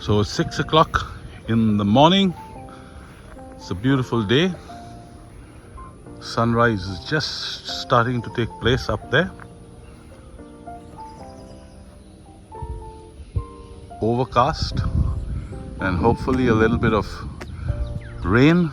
So it's 6 o'clock in the morning. It's a beautiful day. Sunrise is just starting to take place up there. Overcast and hopefully a little bit of rain.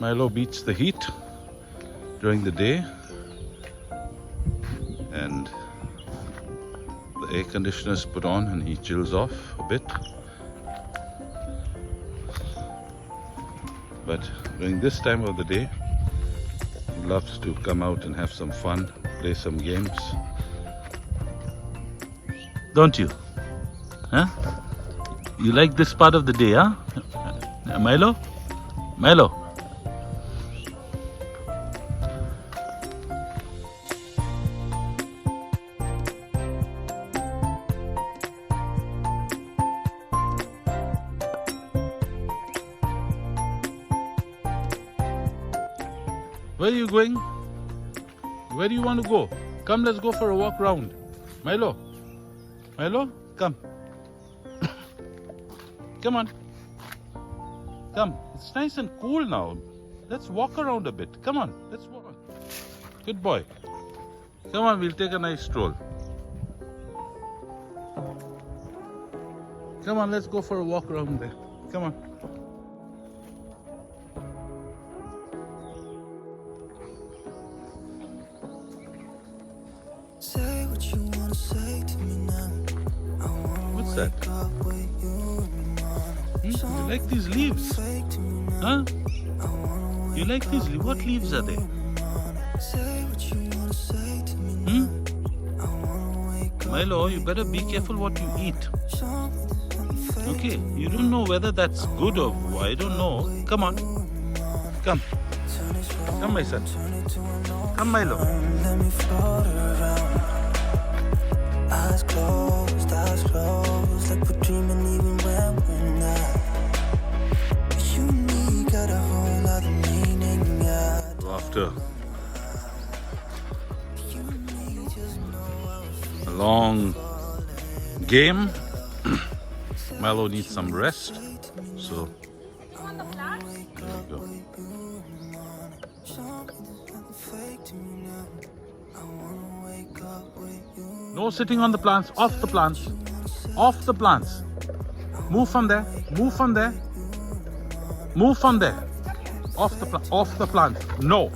Milo beats the heat during the day, and the air conditioner is put on and he chills off a bit. But during this time of the day, he loves to come out and have some fun, play some games. Don't you? Huh? You like this part of the day, huh? Milo? Milo? Where are you going? Where do you want to go? Come, let's go for a walk round. Milo? Milo? Come. Come on. Come. It's nice and cool now. Let's walk around a bit. Come on. Let's walk. Good boy. Come on, we'll take a nice stroll. Come on, let's go for a walk around there. Come on. Say what you wanna say to me now. What's that? You like these leaves? Huh? You like these leaves? What leaves are they? Milo, you better be careful what you eat. Okay, you don't know whether that's good or I don't know. Come on. Come. Come, my son. Come, Milo. Let me float around. Eyes closed, like we're dreaming even when we're not. You and me got a whole other meaning, yeah. After a long game, Milo needs some rest. So there we go. No sitting on the plants, off the plants, off the plants. Move from there, move from there, move from there. Off the plant, no.